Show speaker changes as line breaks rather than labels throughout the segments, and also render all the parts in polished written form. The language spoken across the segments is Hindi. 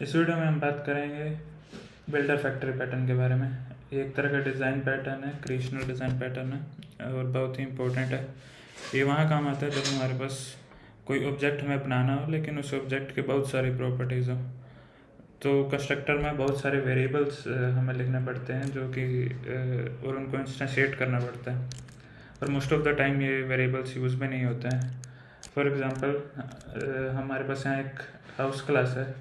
इस वीडियो में हम बात करेंगे बिल्डर फैक्ट्री पैटर्न के बारे में। ये एक तरह का डिज़ाइन पैटर्न है, क्रिएशनल डिज़ाइन पैटर्न है और बहुत ही इम्पोर्टेंट है। ये वहाँ काम आता है जब हमारे पास कोई ऑब्जेक्ट हमें बनाना हो लेकिन उस ऑब्जेक्ट के बहुत सारी प्रॉपर्टीज़ हो। तो कंस्ट्रक्टर में बहुत सारे वेरिएबल्स हमें लिखने पड़ते हैं जो कि और उनको इंस्टेंशिएट करना पड़ता है, और मोस्ट ऑफ द टाइम ये वेरिएबल्स यूज़ में नहीं होते हैं। फॉर एग्ज़ाम्पल हमारे पास यहाँ एक हाउस क्लास है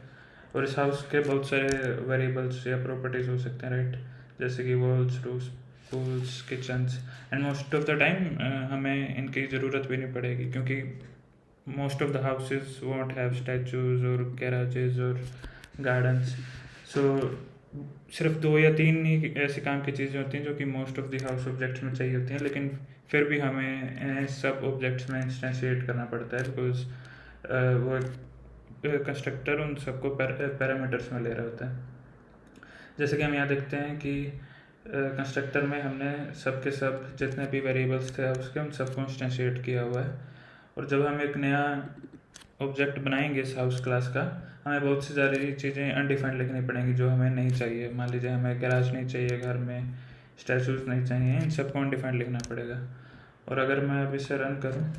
और इस हाउस के बहुत सारे वेरिएबल्स या प्रॉपर्टीज़ हो सकते हैं, राइट, जैसे कि walls, roofs, pools, kitchens. And most of the time हमें इनकी ज़रूरत भी नहीं पड़ेगी क्योंकि most of the houses want have statues और गैराजेज और गार्डन्स। सो सिर्फ 2 या 3 ही ऐसे काम की चीज़ें होती हैं जो कि most of the house objects में चाहिए होती हैं, लेकिन फिर भी हमें सब ऑब्जेक्ट्स में इंस्टेंशिएट करना पड़ता है बिकॉज वो कंस्ट्रक्टर उन सबको पैरामीटर्स में ले रहा होता है। जैसे कि हम यहाँ देखते हैं कि कंस्ट्रक्टर में हमने सब के सब जितने भी वेरिएबल्स थे उसके हम सबको इंस्टेंशिएट किया हुआ है। और जब हम एक नया ऑब्जेक्ट बनाएंगे इस हाउस क्लास का, हमें बहुत सी सारी चीज़ें अनडिफाइंड लिखनी पड़ेंगी जो हमें नहीं चाहिए। मान लीजिए हमें गैराज नहीं चाहिए, घर में स्टैचूज नहीं चाहिए, इन सबको अनडिफाइंड लिखना पड़ेगा। और अगर मैं अब इसे रन करूँ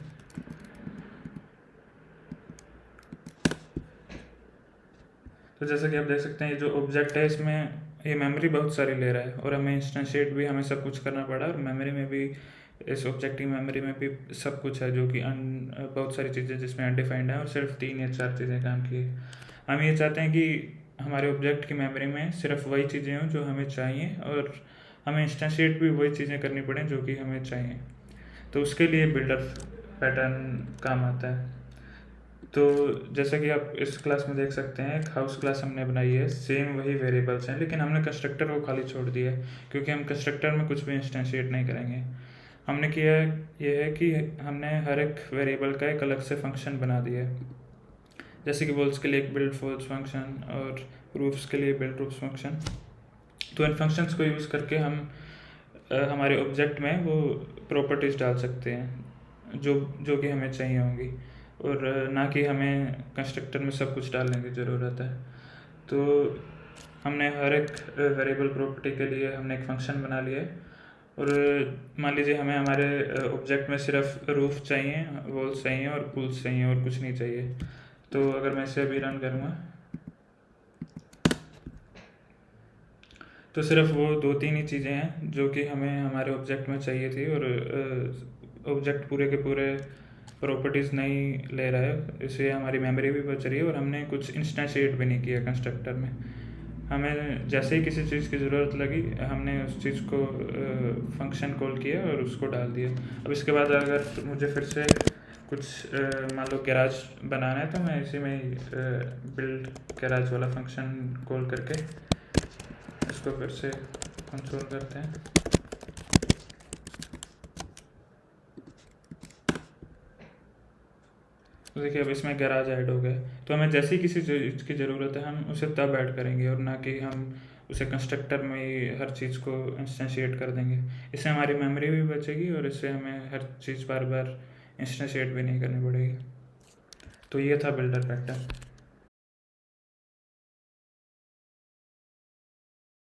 तो जैसा कि आप देख सकते हैं ये जो ऑब्जेक्ट है इसमें ये मेमोरी बहुत सारी ले रहा है और हमें इंस्टेंशिएट भी हमें सब कुछ करना पड़ा, और मेमोरी में भी इस ऑब्जेक्ट की मेमोरी में भी सब कुछ है जो कि बहुत सारी चीज़ें जिसमें अनडिफाइंड है और सिर्फ 3 या 4 चीज़ें काम की है। हम ये चाहते हैं कि हमारे ऑब्जेक्ट की मेमोरी में सिर्फ वही चीज़ें हों जो हमें चाहिए और हमें इंस्टेंशिएट भी वही चीज़ें करनी पड़ें जो कि हमें चाहिए। तो उसके लिए बिल्डर पैटर्न काम आता है। तो जैसा कि आप इस क्लास में देख सकते हैं एक हाउस क्लास हमने बनाई है, सेम वही वेरिएबल्स हैं लेकिन हमने कंस्ट्रक्टर को खाली छोड़ दिया है क्योंकि हम कंस्ट्रक्टर में कुछ भी इंस्टेंशिएट नहीं करेंगे। हमने किया ये है कि हमने हर एक वेरिएबल का एक अलग से फंक्शन बना दिया है। जैसे कि वॉल्स के लिए एक बिल्ड वॉल्स फंक्शन और रूफ्स के लिए बिल्ड रूफ्स फंक्शन। तो इन फंक्शंस को यूज़ करके हम हमारे ऑब्जेक्ट में वो प्रॉपर्टीज़ डाल सकते हैं जो कि हमें चाहिए होंगी, और ना कि हमें कंस्ट्रक्टर में सब कुछ डालने की ज़रूरत है। तो हमने हर एक वेरिएबल प्रॉपर्टी के लिए हमने एक फ़ंक्शन बना लिया है। और मान लीजिए हमें हमारे ऑब्जेक्ट में सिर्फ रूफ चाहिए, वॉल्स चाहिए और पूल्स चाहिए और कुछ नहीं चाहिए। तो अगर मैं इसे अभी रन करूँगा तो सिर्फ वो 2-3 ही चीज़ें हैं जो कि हमें हमारे ऑब्जेक्ट में चाहिए थी, और ऑब्जेक्ट पूरे के पूरे प्रॉपर्टीज़ नहीं ले रहा है, इससे हमारी मेमोरी भी बच रही है और हमने कुछ इंस्टेंशिएट भी नहीं किया कंस्ट्रक्टर में। हमें जैसे ही किसी चीज़ की ज़रूरत लगी हमने उस चीज़ को फंक्शन कॉल किया और उसको डाल दिया। अब इसके बाद अगर मुझे फिर से कुछ मान लो गैराज बनाना है तो मैं इसी में बिल्ड गैराज वाला फंक्शन कॉल करके इसको फिर से कंसोल करते हैं। तो देखिए अब इसमें गैराज ऐड हो गया। तो हमें जैसी किसी चीज़ की ज़रूरत है हम उसे तब ऐड करेंगे और ना कि हम उसे कंस्ट्रक्टर में ही हर चीज़ को इंस्टेंशिएट कर देंगे। इससे हमारी मेमोरी भी बचेगी और इससे हमें हर चीज़ बार बार इंस्टेंशिएट भी नहीं करनी पड़ेगी। तो ये था बिल्डर फैक्टर।